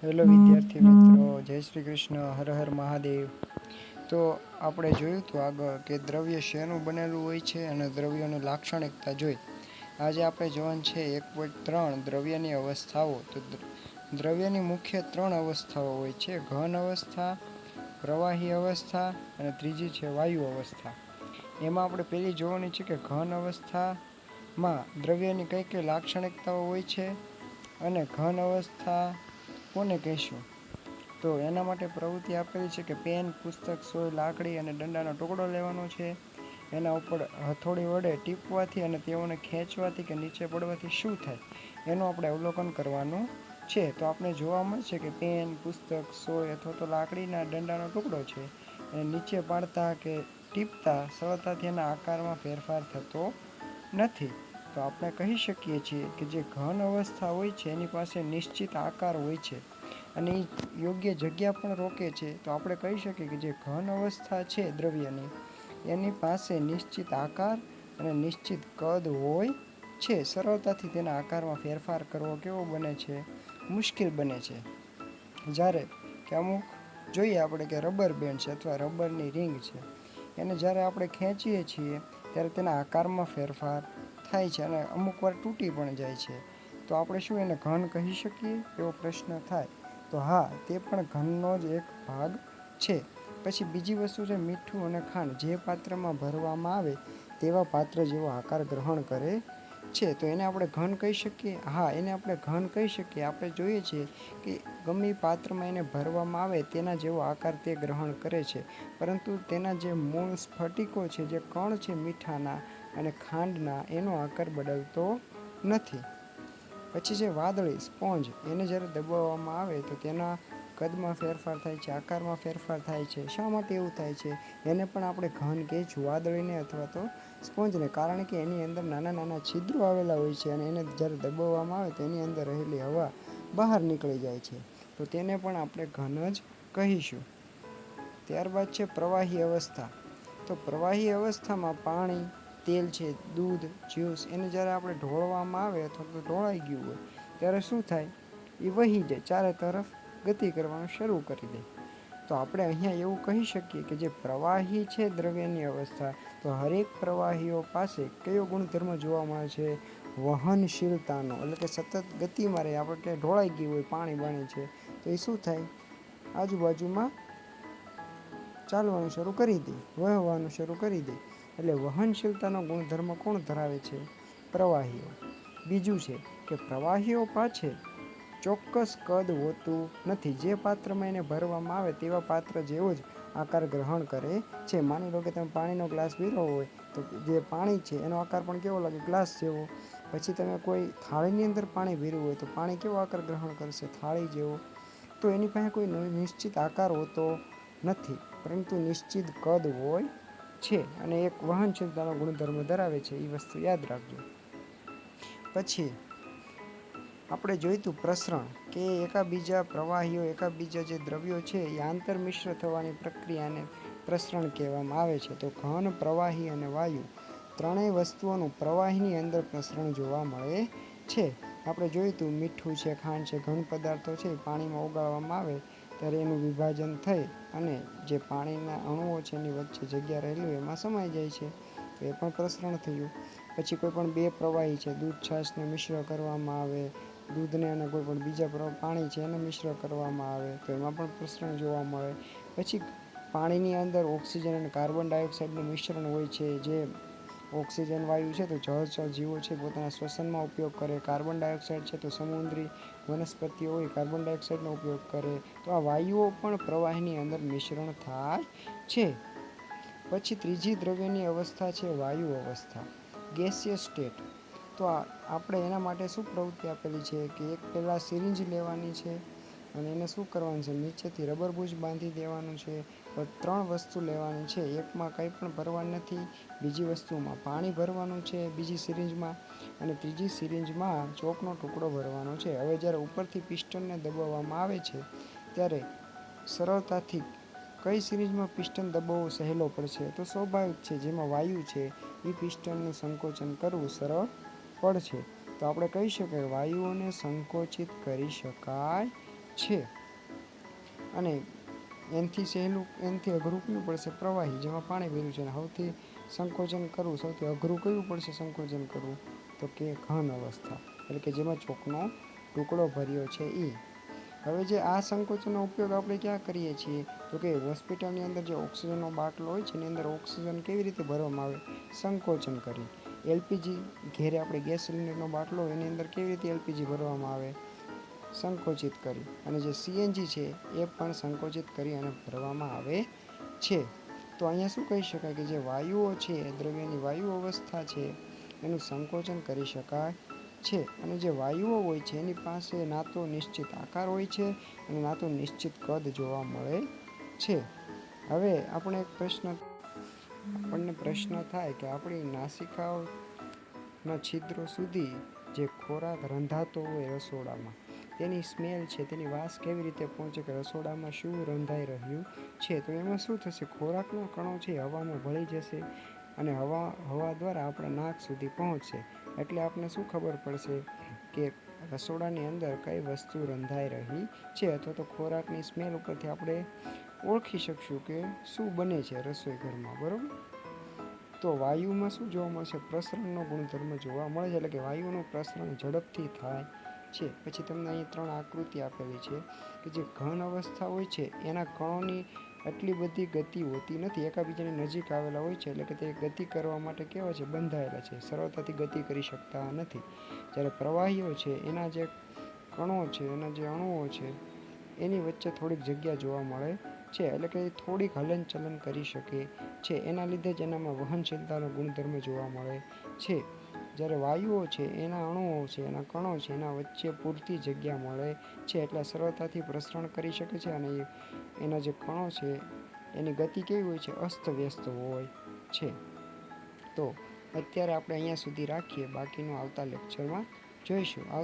Hello વિદ્યાર્થી મિત્રો, જય શ્રી કૃષ્ણ, હર હર મહાદેવ. તો આપણે જોયું હતું આગળ કે દ્રવ્ય શેનું બનેલું હોય છે અને દ્રવ્યોની લાક્ષણિકતા જોઈ. આજે આપણે જોવાનું છે 1.3 દ્રવ્યની અવસ્થાઓ. તો દ્રવ્યની મુખ્ય 3 અવસ્થાઓ હોય છે: ઘન અવસ્થા, પ્રવાહી અવસ્થા અને ત્રીજી છે વાયુ અવસ્થા. એમાં આપણે પહેલી જોવાની છે કે ઘન અવસ્થામાં દ્રવ્યની કઈ કઈ લાક્ષણિકતાઓ હોય છે અને ઘન અવસ્થા કોને કહેશું. તો એના માટે પ્રવૃત્તિ આપેલી છે કે પેન, પુસ્તક, સોય, લાકડી અને દંડાનો ટુકડો લેવાનો છે. એના ઉપર હથોડી વડે ટીપવાથી અને તેઓને ખેંચવાથી કે નીચે પડવાથી શું થાય એનું આપણે અવલોકન કરવાનું છે. તો આપણે જોવા મળશે કે પેન, પુસ્તક, સોય અથવા તો લાકડીના દંડાનો ટુકડો છે અને નીચે પાડતા કે ટીપતા સરળતાથી એના આકારમાં ફેરફાર થતો નથી. તો આપણે કહી શકીએ છીએ કે જે ઘન અવસ્થા હોય છે એની પાસે નિશ્ચિત આકાર હોય છે અને એ યોગ્ય જગ્યા પણ રોકે છે. તો આપણે કહી શકીએ કે જે ઘન અવસ્થા છે દ્રવ્યની, એની પાસે નિશ્ચિત આકાર અને નિશ્ચિત કદ હોય છે. સરળતાથી તેના આકારમાં ફેરફાર કરવો કેવો બને છે? મુશ્કેલ બને છે. જ્યારે કે અમુક જોઈએ આપણે કે રબર બેન્ડ છે અથવા રબરની રિંગ છે, એને જ્યારે આપણે ખેંચીએ છીએ ત્યારે તેના આકારમાં ફેરફાર થાય છે અને અમુક વાર તૂટી પણ જાય છે. તો આપણે શું એને ઘન કહી શકીએ એવો પ્રશ્ન થાય. તો હા, તે પણ ઘનનો જ એક ભાગ છે. પછી બીજી વસ્તુ છે મીઠું અને ખાંડ. જે પાત્રમાં ભરવામાં આવે તેવા પાત્ર જેવો આકાર ગ્રહણ કરે છે. તો એને આપણે ઘન કહી શકીએ? હા, એને આપણે ઘન કહી શકીએ. આપણે જોઈએ છીએ કે ગમે પાત્રમાં એને ભરવામાં આવે તેના જેવો આકાર તે ગ્રહણ કરે છે, પરંતુ તેના જે મૂળ સ્ફટિકો છે, જે કણ છે મીઠાના અને ખાંડના, એનો આકાર બદલતો નથી. પછી છે વાદળી, સ્પોન્જ. એને જ્યારે દબાવવામાં આવે તો તેના કદમાં ફેરફાર થાય છે, આકારમાં ફેરફાર થાય છે. શા માટે એવું થાય છે? એને પણ આપણે ઘન કહીશું, વાદળીને અથવા તો સ્પોન્જને, કારણ કે એની અંદર નાના નાના છિદ્રો આવેલા હોય છે અને એને જ્યારે દબાવવામાં આવે તો એની અંદર રહેલી હવા બહાર નીકળી જાય છે. તો તેને પણ આપણે ઘન જ કહીશું. ત્યારબાદ છે પ્રવાહી અવસ્થા. તો પ્રવાહી અવસ્થામાં પાણી, તેલ છે, દૂધ, જ્યુસ, એને જ્યારે આપણે ઢોળવામાં આવે અથવા તો ઢોળાઈ ગયું હોય ત્યારે શું થાય? એ વહી જાય, ચારે તરફ ગતિ કરવાનું શરૂ કરી દે. તો આપણે અહીંયા એવું કહી શકીએ કે જે પ્રવાહી છે દ્રવ્યની અવસ્થા, તો હરેક પ્રવાહીઓ પાસે કયો ગુણધર્મ જોવા મળે છે? વહનશીલતાનો. એટલે કે સતત ગતિમાં રહે. આપણે ક્યાંય ઢોળાઈ ગયું હોય, પાણી બાણી છે, તો એ શું થાય? આજુબાજુમાં ચાલવાનું શરૂ કરી દે, વહેવાનું શરૂ કરી દે. એટલે વહનશીલતાનો ગુણધર્મ કોણ ધરાવે છે? પ્રવાહીઓ. બીજું છે કે પ્રવાહીઓ પાસે ચોક્કસ કદ હોતું નથી. જે પાત્રમાં એને ભરવામાં આવે તેવા પાત્ર જેવો જ આકાર ગ્રહણ કરે છે. માની લો કે તમે પાણીનો ગ્લાસ ભર્યો હોય તો જે પાણી છે એનો આકાર પણ કેવો લાગે? ગ્લાસ જેવો. પછી તમે કોઈ થાળીની અંદર પાણી ભર્યું હોય તો પાણી કેવો આકાર ગ્રહણ કરશે? થાળી જેવો. તો એની પાસે કોઈ નિશ્ચિત આકાર હોતો નથી, પરંતુ નિશ્ચિત કદ હોય છે અને એક વહનશીલતાનો ગુણધર્મ ધરાવે છે. એ વસ્તુ યાદ રાખજો. પછી આપણે જોઈતું પ્રસરણ, કે એકાબીજા પ્રવાહીઓ, એકાબીજા જે દ્રવ્યો છે એ આંતરમિશ્ર થવાની પ્રક્રિયાને પ્રસરણ કહેવામાં આવે છે. તો ઘન, પ્રવાહી અને વાયુ ત્રણેય વસ્તુઓનું પ્રવાહીની અંદર પ્રસરણ જોવા મળે છે. આપણે જોયું હતું મીઠું છે, ખાંડ છે, ઘન પદાર્થો છે, પાણીમાં ઓગાળવામાં આવે ત્યારે એનું વિભાજન થઈ અને જે પાણીના અણુઓ છે એની વચ્ચે જગ્યા રહેલી હોય એમાં સમાઈ જાય છે. તો એ પણ પ્રસરણ થયું. પછી કોઈ પણ બે પ્રવાહી છે, દૂધ છાશને મિશ્ર કરવામાં આવે, દૂધને અને કોઈ પણ બીજા પાણી છે એને મિશ્ર કરવામાં આવે તો એમાં પણ પ્રસરણ જોવા મળે. પછી પાણીની અંદર ઓક્સિજન અને કાર્બન ડાયોક્સાઇડનું મિશ્રણ હોય છે. જે ઓક્સિજન વાયુ છે તો જળચર જીવો છે પોતાના શ્વસનમાં ઉપયોગ કરે. કાર્બન ડાયોક્સાઇડ છે તો સમુદ્રી વનસ્પતિઓ હોય કાર્બન ડાયોક્સાઇડનો ઉપયોગ કરે. તો આ વાયુઓ પણ પ્રવાહીની અંદર મિશ્રણ થાય છે. પછી ત્રીજી દ્રવ્યની અવસ્થા છે વાયુ અવસ્થા, ગેસિયસ સ્ટેટ. તો આપણે એના માટે શું પ્રવૃત્તિ આપેલી છે કે એક પહેલાં સિરિંજ લેવાની છે અને એને શું કરવાનું છે? નીચેથી રબર બૂચ બાંધી દેવાનું છે. ત્રણ વસ્તુ લેવાની છે. એકમાં કંઈ પણ ભરવાનું નથી, બીજી વસ્તુમાં પાણી ભરવાનું છે બીજી સિરિંજમાં, અને ત્રીજી સિરિંજમાં ચોકનો ટુકડો ભરવાનો છે. હવે જ્યારે ઉપરથી પિસ્ટનને દબાવવામાં આવે છે ત્યારે સરળતાથી કઈ સિરિંજમાં પિસ્ટન દબાવવું સહેલો પડશે? તો સ્વાભાવિક છે, જેમાં વાયુ છે એ પિસ્ટનનું સંકોચન કરવું સરળ પડશે. તો આપણે કહી શકીએ વાયુઓને સંકોચિત કરી શકાય છે. અને એનાથી અઘરું કયું પડશે? પ્રવાહી, જેમાં પાણી ભર્યું છે. અને સૌથી સંકોચન કરવું, સૌથી અઘરું કયું પડશે સંકોચન કરવું? તો કે ઘન અવસ્થા, એટલે કે જેમાં ચોકનો ટુકડો ભર્યો છે એ. હવે જે આ સંકોચનનો ઉપયોગ આપણે ક્યાં કરીએ છીએ? તો કે હોસ્પિટલની અંદર જે ઓક્સિજનનો બાટલો હોય છે એની અંદર ઓક્સિજન કેવી રીતે ભરવામાં આવે? સંકોચન કરી. એલપીજી, ઘેરે આપણે ગેસ સિલિન્ડરનો બાટલો હોય એની અંદર કેવી રીતે એલપીજી ભરવામાં આવે? સંકોચિત કરી. અને જે સીએનજી છે એ પણ સંકોચિત કરી અને ભરવામાં આવે છે. તો અહીંયા શું કહી શકાય કે જે વાયુઓ છે, દ્રવ્યની વાયુ અવસ્થા છે, એનું સંકોચન કરી શકાય છે. અને જે વાયુઓ હોય છે એની પાસે ના તો નિશ્ચિત આકાર હોય છે અને ના તો નિશ્ચિત કદ જોવા મળે છે. હવે આપણને પ્રશ્ન થાય કે આપણી નાસિકાઓના છિદ્રો સુધી જે ખોરાક રંધાતો હોય રસોડામાં, તેની સ્મેલ છે, તેની વાસ કેવી રીતે પહોંચે કે રસોડામાં શું રંધાઈ રહ્યું છે? તો એમાં શું થશે? ખોરાકના કણો છે હવામાં ભળી જશે અને હવા દ્વારા આપણા નાક સુધી પહોંચશે. એટલે આપણને શું ખબર પડશે કે રસોડાની અંદર કઈ વસ્તુ રંધાઈ રહી છે? અથવા તો ખોરાકની સ્મેલ ઉપરથી આપણે ઓળખી શકશું કે શું બને છે રસોઈ ઘરમાં, બરાબર? તો વાયુમાં શું જોવા મળશે? પ્રસરણનો ગુણધર્મ જોવા મળે છે. એટલે કે વાયુનું પ્રસરણ ઝડપથી થાય છે. પછી તમને અહીં 3 આકૃતિ આપેલી છે કે જે ઘન અવસ્થા હોય છે એના કણોની એટલી બધી ગતિ હોતી નથી, એકાબીજાની નજીક આવેલા હોય છે, એટલે કે તે ગતિ કરવા માટે કેવા છે? બંધાયેલા છે, સરળતાથી ગતિ કરી શકતા નથી. જ્યારે પ્રવાહીઓ છે એના જે કણો છે, એના જે અણુઓ છે, એની વચ્ચે થોડીક જગ્યા જોવા મળે છે, એટલે કે થોડીક હલનચલન કરી શકે છે. એના લીધે જ એનામાં વહનશીલતાનો ગુણધર્મ જોવા મળે છે. જ્યારે વાયુઓ છે એના અણુઓ છે, એના કણો છે, એના વચ્ચે પૂરતી જગ્યા મળે છે, એટલે સરળતાથી પ્રસરણ કરી શકે છે. અને એના જે કણો છે એની ગતિ કેવી હોય છે? અસ્તવ્યસ્ત હોય છે. તો અત્યારે આપણે અહીંયા સુધી રાખીએ, બાકીનું આવતા લેક્ચરમાં જોઈશું. આવતા